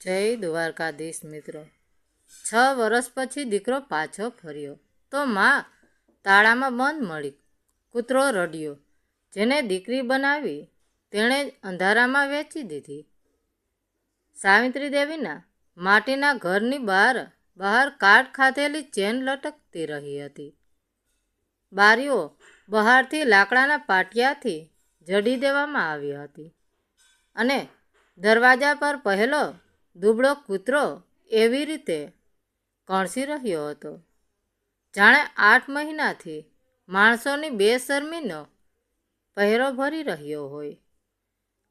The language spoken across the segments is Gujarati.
જય દ્વારકાધીશ મિત્રો। 6 વર્ષ પછી દીકરો પાછો ફર્યો તો માં તાળામાં બંધ મળી। કૂતરો રડ્યો, જેને દીકરી બનાવી તેણે જ અંધારામાં વેચી દીધી। સાવિત્રી દેવીના માટીના ઘરની બહાર કાટ ખાધેલી ચેન લટકતી રહી હતી। બારીઓ બહારથી લાકડાના પાટિયાથી જડી દેવામાં આવી હતી અને દરવાજા પર પહેલો દુબળો કૂતરો એવી રીતે કણસી રહ્યો હતો, જાણે 8 મહિનાથી માણસોની બેશરમીનો પહેરો ભરી રહ્યો હોય।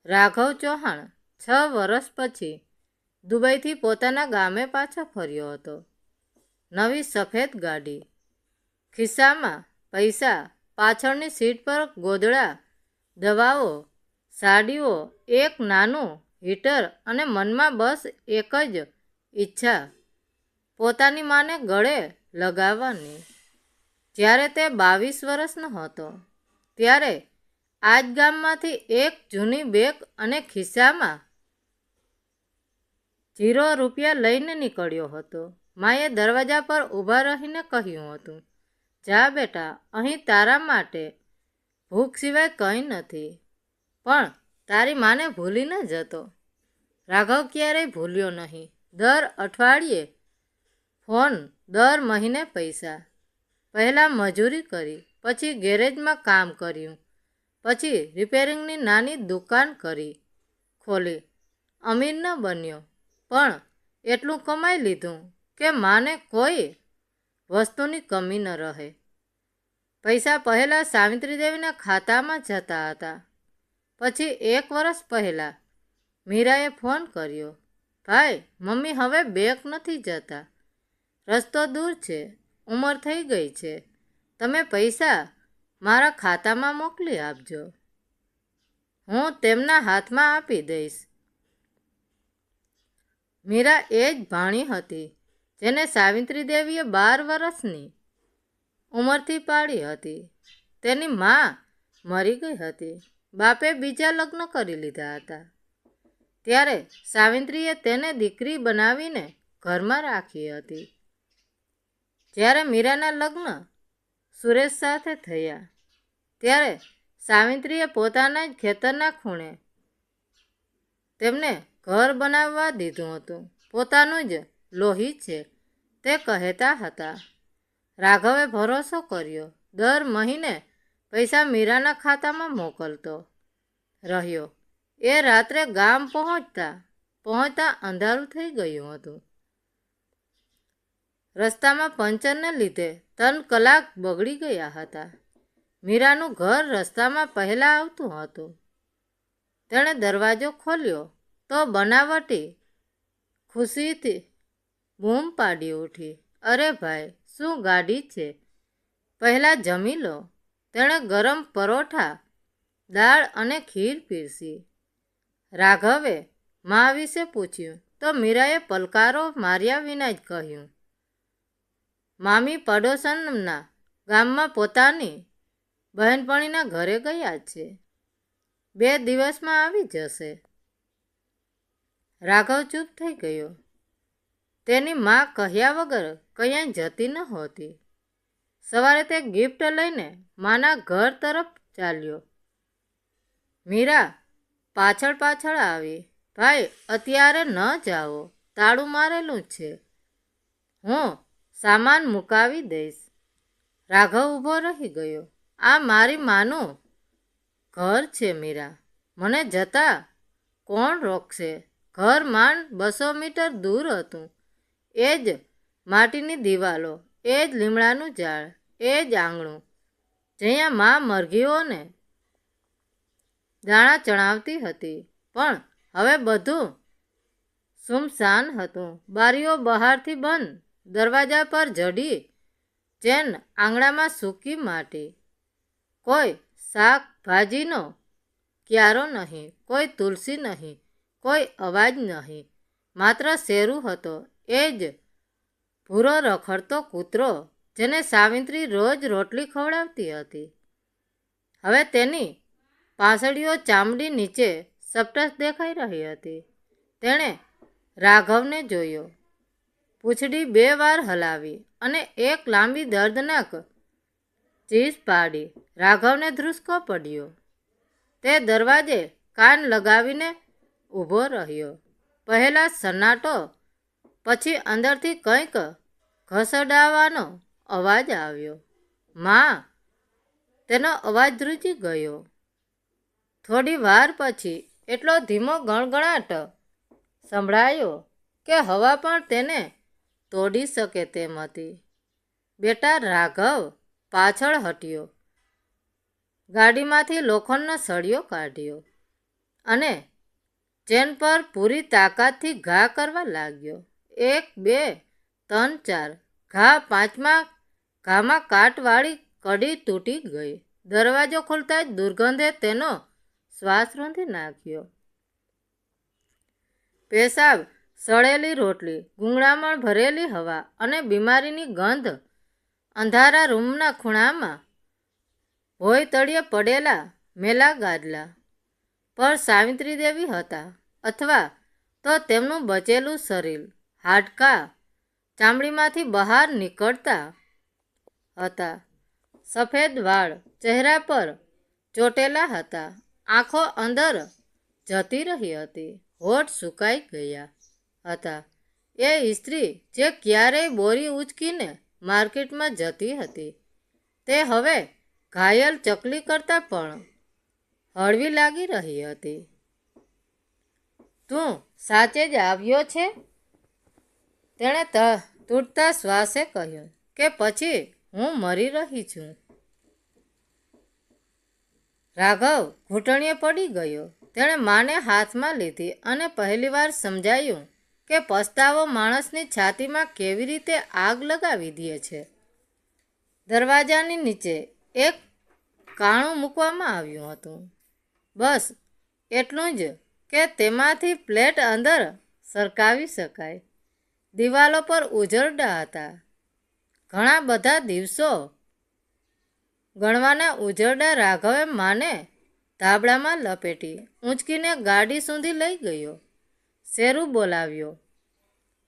રાઘવ ચૌહાણ 6 વર્ષ પછી દુબઈથી પોતાના ગામે પાછો ફર્યો હતો। નવી સફેદ ગાડી, ખિસ્સામાં પૈસા, પાછળની સીટ પર ગોદડા, દવાઓ, સાડીઓ, એક નાનું હીટર અને મનમાં બસ એક જ ઈચ્છા, પોતાની માને ગળે લગાવવાની। જ્યારે તે 22 વર્ષનો હતો ત્યારે આ જ ગામમાંથી એક જૂની બેગ અને ખિસ્સામાં 0 રૂપિયા લઈને નીકળ્યો હતો। માએ દરવાજા પર ઊભા રહીને કહ્યું હતું, જા બેટા, અહીં તારા માટે ભૂખ સિવાય કંઈ નથી, પણ તારી માને ભૂલી ન જતો। રાઘવ ક્યારેય ભૂલ્યો નહીં। દર અઠવાડિયે ફોન, દર મહિને પૈસા। પહેલાં મજૂરી કરી, પછી ગેરેજમાં કામ કર્યું, પછી રિપેરિંગની નાની દુકાન ખોલી। અમીર ન બન્યો, પણ એટલું કમાઈ લીધું કે માને કોઈ વસ્તુની કમી ન રહે। પૈસા પહેલાં સાવિત્રી દેવીના ખાતામાં જતા હતા। પછી 1 વર્ષ પહેલાં મીરાએ ફોન કર્યો, ભાઈ, મમ્મી હવે બેંક નથી જતા, રસ્તો દૂર છે, ઉંમર થઈ ગઈ છે, તમે પૈસા મારા ખાતામાં મોકલી આપજો, હું તેમના હાથમાં આપી દઈશ। મીરા એ જ ભાણી હતી જેને સાવિત્રી દેવીએ 12 વર્ષની ઉંમરથી પાળી હતી। તેની મા મરી ગઈ હતી, બાપે બીજા લગ્ન કરી લીધા હતા। ત્યારે સાવિત્રીએ તેને દીકરી બનાવીને ઘરમાં રાખી હતી। જ્યારે મીરાના લગ્ન સુરેશ સાથે થયા ત્યારે સાવિત્રીએ પોતાના જ ખેતરના ખૂણે તેમને ઘર બનાવવા દીધું હતું। પોતાનું જ લોહી છે તે કહેતા હતા। રાઘવે ભરોસો કર્યો, દર મહિને પૈસા મીરાના ખાતામાં મોકલતો રહ્યો। એ રાત્રે ગામ પહોંચતા અંધારું થઈ ગયું હતું। રસ્તામાં પંચરને લીધે 3 કલાક બગડી ગયા હતા। મીરાનું ઘર રસ્તામાં પહેલાં આવતું હતું। તેણે દરવાજો ખોલ્યો તો બનાવટી ખુશીથી બૂમ પાડી ઉઠી, અરે ભાઈ, શું ગાડી છે, પહેલાં જમી લો। તેણે ગરમ પરોઠા, દાળ અને ખીર પીરસી। રાઘવે મા વિશે પૂછ્યું તો મીરાએ પલકારો માર્યા વિના જ કહ્યું, મામી પડોશના ગામમાં પોતાની બહેનપણીના ઘરે ગયા છે, 2 દિવસમાં આવી જશે। રાઘવ ચૂપ થઈ ગયો। તેની મા કહ્યા વગર ક્યાંય જતી નહોતી। સવારે તે ગિફ્ટ લઈને માના ઘર તરફ ચાલ્યો। મીરા પાછળ આવી, ભાઈ, અત્યારે ન જાઓ, તાળું મારેલું છે, હું સામાન મુકાવી દઈશ। રાઘવ ઊભો રહી ગયો, આ મારી માનું ઘર છે મીરા, મને જતા કોણ રોકશે? ઘર માંડ 200 મીટર દૂર હતું। એ જ માટીની દિવાલો, એ જ લીમડાનું ઝાડ, એ જ આંગણું જ્યાં મા મરઘીઓને દાણા ચણાવતી હતી, પણ હવે બધું સુમસાન હતું। બારીઓ બહારથી બંધ, દરવાજા પર જડી ચેન, આંગણામાં સૂકી માટી, કોઈ શાકભાજીનો ક્યારો નહીં, કોઈ તુલસી નહીં, કોઈ અવાજ નહીં, માત્ર શેરુ હતો, એ જ ભૂરો રખડતો કૂતરો જેને સાવિત્રી રોજ રોટલી ખવડાવતી હતી। હવે તેની પાંસળીઓ ચામડી નીચે સપટસ દેખાઈ રહી હતી। તેણે રાઘવને જોયો. પૂંછડી 2 વાર હલાવી અને એક લાંબી દર્દનાક ચીસ પાડી. રાઘવને ધ્રુસકો પડ્યો. તે દરવાજે કાન લગાવીને ઊભો રહ્યો. પહેલા સન્નાટો, પછી અંદરથી કંઈક ઘસડાવાનો અવાજ આવ્યો. માં! તેનો અવાજ ધ્રુજી ગયો. થોડી વાર પછી એટલો ધીમો ગણગણાટ સંભળાયો કે હવા પણ તેને તોડી શકે તેમ હતી. બેટા! રાઘવ પાછળ હટ્યો. ગાડીમાંથી લોખંડનો સળિયો કાઢ્યો અને ચેન પર પૂરી તાકાતથી ઘા કરવા લાગ્યો. 1, 2, 3, 4 ઘા. 5મા ઘામાં કાટવાળી કડી તૂટી ગઈ. દરવાજો ખુલતા જ દુર્ગંધે તેનો શ્વાસ રૂંધી નાખ્યો. પેશાબ, સળેલી રોટલી, ગૂંગળામણ ભરેલી હવા અને બીમારીની ગંધ. અંધારા રૂમના ખૂણામાં ભોંય તળિયે પડેલા મેલા ગાદલા પર સાવિત્રી દેવી હતા, અથવા તો તેમનું બચેલું શરીર. હાડકાં ચામડીમાંથી બહાર નીકળતા હતા. સફેદ વાળ ચહેરા પર ચોટેલા હતા. આંખો અંદર જતી રહી હતી. હોઠ સુકાઈ ગયા હતા. એ સ્ત્રી જે ક્યારેય બોરી ઉચકીને માર્કેટમાં જતી હતી, તે હવે ઘાયલ ચકલી કરતાં પણ હળવી લાગી રહી હતી. તું સાચે જ આવ્યો છે? તેણે તૂટતા શ્વાસે કહ્યું. કે પછી હું મરી રહી છું? રાઘવ ઘૂંટણીએ પડી ગયો. તેણે માને હાથમાં લીધી અને પહેલીવાર સમજાયું કે પસ્તાવો માણસની છાતીમાં કેવી રીતે આગ લગાવી દે છે. દરવાજાની નીચે એક કાણું મૂકવામાં આવ્યું હતું. બસ એટલું જ કે તેમાંથી પ્લેટ અંદર સરકાવી શકાય. દિવાલો પર ઉઝરડા હતા. ઘણા બધા દિવસો ગણવાના ઉઝરડા. રાઘવે માને ધાબળામાં લપેટી ઊંચકીને ગાડી સુધી લઈ ગયો. શેરુ બોલાવ્યો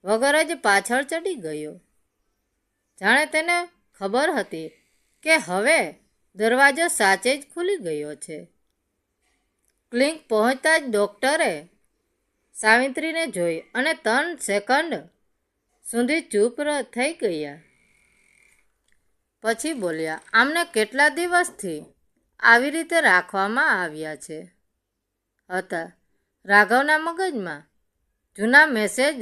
વગર જ પાછળ ચડી ગયો. જાણે તેને ખબર હતી કે હવે દરવાજો સાચે જ ખુલી ગયો છે. ક્લિનિક પહોંચતા જ ડૉક્ટરે સાવિત્રીને જોઈ અને 3 સેકન્ડ સુધી ચૂપ થઈ ગયા. પછી બોલ્યા, આમને કેટલા દિવસથી આવી રીતે રાખવામાં આવ્યા છે હતા? રાઘવના મગજમાં જૂના મેસેજ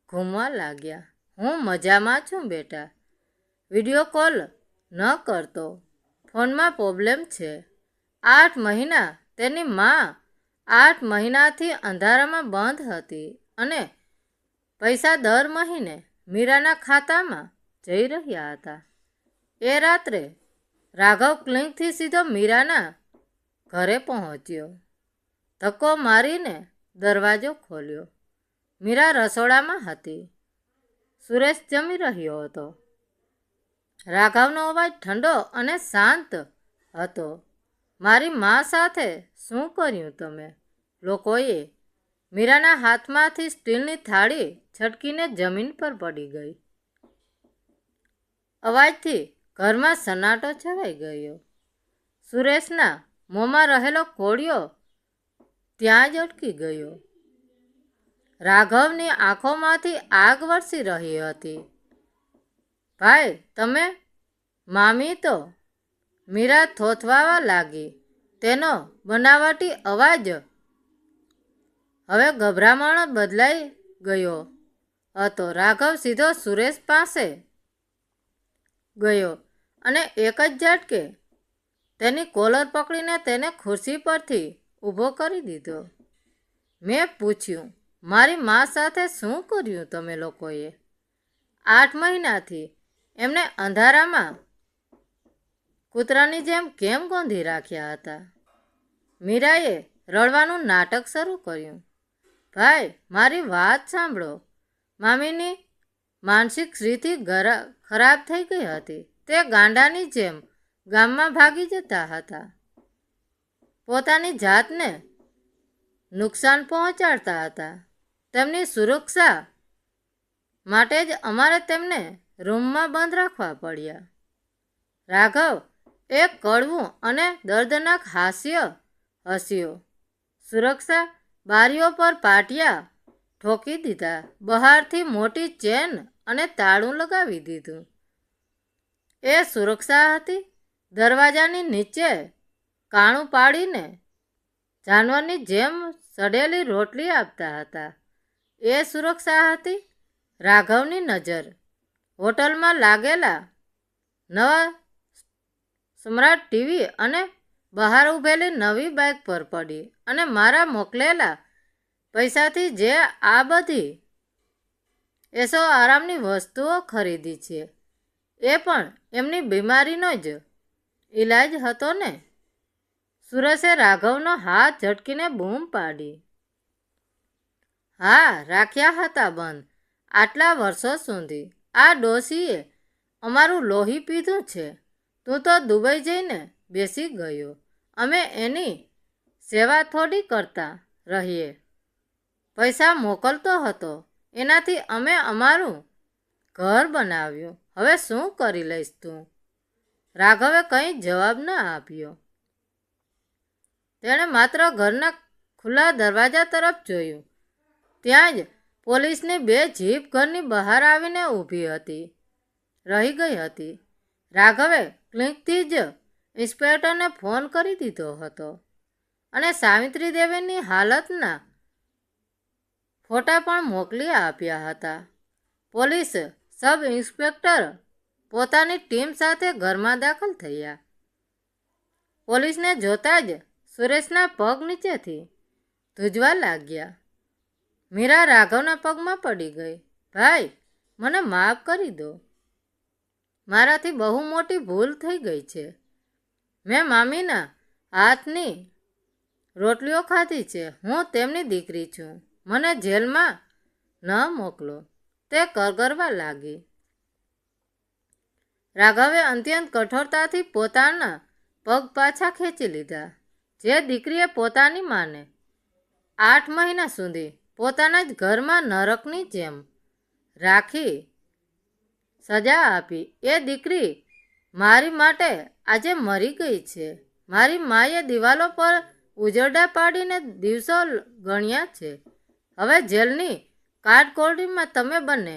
ઘૂમવા લાગ્યા. હું મજામાં છું બેટા. વિડીયો કોલ ન કરતો. ફોનમાં પ્રોબ્લેમ છે. 8 મહિના તેની માં 8 મહિનાથી અંધારામાં બંધ હતી અને પૈસા દર મહિને મીરાના ખાતામાં જઈ રહ્યા હતા. એ રાત્રે રાઘવ ક્લિનિકથી સીધો મીરાના ઘરે પહોંચ્યો. ધક્કો મારીને દરવાજો ખોલ્યો. મીરા રસોડામાં હતી. સુરેશ જમી રહ્યો હતો. રાઘવનો અવાજ ઠંડો અને શાંત હતો. મારી મા સાથે શું કર્યું તમે લોકોએ? મીરાના હાથમાંથી સ્ટીલની થાળી છટકીને જમીન પર પડી ગઈ. અવાજથી ઘરમાં સન્નાટો છવાઈ ગયો. સુરેશના મોંમાં રહેલો કોળિયો ત્યાં જ અટકી ગયો. રાઘવની આંખોમાંથી આગ વરસી રહી હતી. ભાઈ તમે? મામી તો? મીરા થોથવાવા લાગી. તેનો બનાવટી અવાજ હવે ગભરામણ બદલાઈ ગયો હતો. રાઘવ સીધો સુરેશ પાસે ગયો અને એક જ ઝટકે તેની કોલર પકડીને તેને ખુરશી પરથી ઊભો કરી દીધો. મેં પૂછ્યું, મારી મા સાથે શું કર્યું તમે લોકોએ? 8 મહિનાથી એમને અંધારામાં કૂતરાની જેમ કેમ ગોંધી રાખ્યા હતા? મીરાએ રડવાનું નાટક શરૂ કર્યું. ભાઈ મારી વાત સાંભળો. મામીની માનસિક સ્થિતિ ખરાબ થઈ ગઈ હતી. તે ગાંડાની જેમ ગામમાં ભાગી જતા હતા. પોતાની જાતને નુકસાન પહોંચાડતા હતા. તેમની સુરક્ષા માટે જ અમારે તેમને રૂમમાં બંધ રાખવા પડ્યા. રાઘવ એક કડવું અને દર્દનાક હાસ્ય હસ્યો. સુરક્ષા બારીઓ પર પાટિયા ઠોકી દીધા, બહારથી મોટી ચેન અને તાળું લગાવી દીધું. એ સુરક્ષા હતી. દરવાજાની નીચે કાણું પાડીને જાનવરની જેમ સડેલી રોટલી આપતા હતા. એ સુરક્ષા હતી. રાઘવની નજર હોટલમાં લાગેલા નવા સમ્રાટ ટીવી અને બહાર ઊભેલી નવી બાઇક પર પડી અને મારા મોકલેલા પૈસાથી જે આ બધી એસો આરામની વસ્તુઓ ખરીદી છે, એ પણ એમની બીમારીનો જ ઈલાજ હતો ને. સુરેશે રાઘવનો હાથ ઝટકીને બૂમ પાડી. હા, રાખ્યા હતા બંધ આટલા વર્ષો સુધી. આ ડોશીએ અમારું લોહી પીધું છે. તું તો દુબઈ જઈને બેસી ગયો. અમે એની સેવા થોડી કરતા રહીએ. પૈસા મોકલતો હતો, એનાથી અમે અમારું ઘર બનાવ્યું. હવે શું કરી લઈશ તું? રાઘવે કંઈ જવાબ ન આપ્યો. તેણે માત્ર ઘરના ખુલ્લા દરવાજા તરફ જોયું. ત્યાં જ પોલીસની 2 જીપ ઘરની બહાર આવીને ઊભી રહી ગઈ હતી. રાઘવે ક્લિકથી જ ઇન્સ્પેક્ટરને ફોન કરી દીધો હતો અને સાવિત્રી દેવીની હાલતના ફોટા પણ મોકલી આપ્યા હતા. પોલીસ સબ ઇન્સ્પેક્ટર પોતાની ટીમ સાથે ઘરમાં દાખલ થયા. પોલીસને જોતા જ સુરેશના પગ નીચેથી ધ્રુજવા લાગ્યા. મીરા રાઘવના પગમાં પડી ગઈ. ભાઈ, મને માફ કરી દો. મારાથી બહુ મોટી ભૂલ થઈ ગઈ છે. મેં મામીના હાથની રોટલીઓ ખાધી છે. હું તેમની દીકરી છું. મને જેલમાં ન મોકલો. તે કરગરવા લાગી. રાઘવે અત્યંત કઠોરતાથી પોતાના પગ પાછા ખેંચી લીધા. જે દીકરીએ પોતાની માને 8 મહિના સુધી પોતાના જ ઘરમાં નરકની જેમ રાખી સજા આપી, એ દીકરી મારી માટે આજે મરી ગઈ છે. મારી માએ દિવાલો પર ઉજરડા પાડીને દિવસો ગણ્યા છે. હવે જેલની કાટકોટરીમાં તમે બંને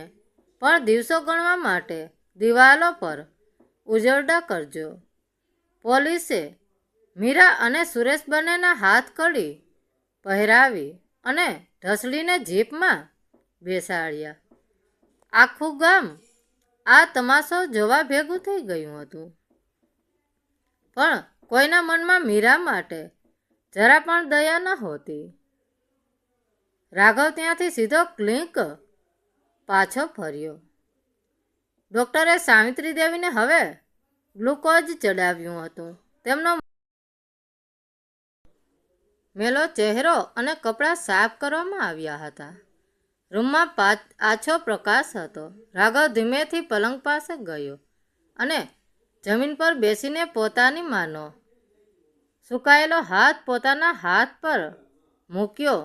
પણ દિવસો ગણવા માટે દિવાલો પર ઉજરડા કરજો. પોલીસે મીરા અને સુરેશ બંનેના હાથ કડી પહેરાવી અને ઢસડીને જીપમાં બેસાડ્યા. આખું ગામ આ તમાશો જોવા ભેગું થઈ ગયું હતું, પણ કોઈના મનમાં મીરા માટે જરા પણ દયા નહોતી. રાઘવ ત્યાંથી સીધો ક્લિનિક પાછો ફર્યો. ડૉક્ટરે સાવિત્રી દેવીને હવે ગ્લુકોઝ ચડાવ્યું હતું. તેમનો મેલો ચહેરો અને કપડાં સાફ કરવામાં આવ્યા હતા. રૂમમાં આછો પ્રકાશ હતો. રાઘવ ધીમેથી પલંગ પાસે ગયો અને જમીન પર બેસીને પોતાની માનો સુકાયેલો હાથ પોતાના હાથ પર મૂક્યો.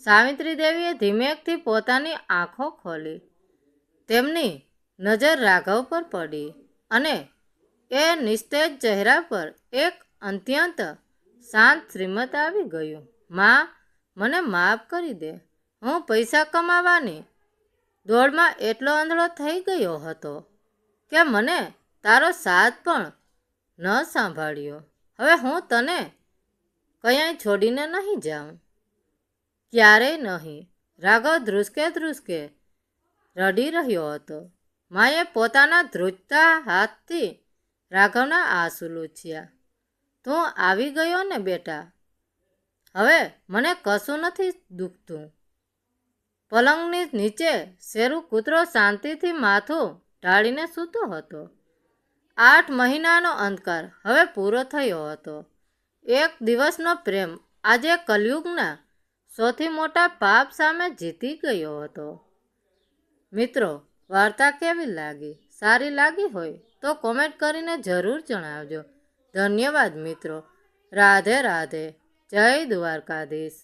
સાવિત્રી દેવીએ ધીમેકથી પોતાની આંખો ખોલી. તેમની નજર રાઘવ પર પડી અને એ નિસ્તેજ ચહેરા પર એક અત્યંત શાંત શ્રીમત આવી ગયું. માં, મને માફ કરી દે. હું પૈસા કમાવાની દોડમાં એટલો આંધળો થઈ ગયો હતો કે મને તારો સાથ પણ ન સાંભળ્યો. હવે હું તને ક્યાંય છોડીને નહીં જાઉં, ક્યારેય નહીં. રાઘવ ધ્રુસકે રડી રહ્યો હતો. માએ પોતાના ધ્રુજતા હાથથી રાઘવના આંસુ લૂછ્યા. તું આવી ગયો ને બેટા, હવે મને કશું નથી દુખતું. પલંગની નીચે શેરુ કૂતરો શાંતિથી માથું ઢાળીને સૂતો હતો. 8 મહિનાનો અંધકાર હવે પૂરો થયો હતો. એક દિવસનો પ્રેમ આજે કલયુગના સૌથી મોટા પાપ સામે જીતી ગયો હતો. મિત્રો, વાર્તા કેવી લાગી? સારી લાગી હોય તો કોમેન્ટ કરીને જરૂર જણાવજો. ધન્યવાદ મિત્રો. રાધે રાધે. જય દ્વારકાધીશ.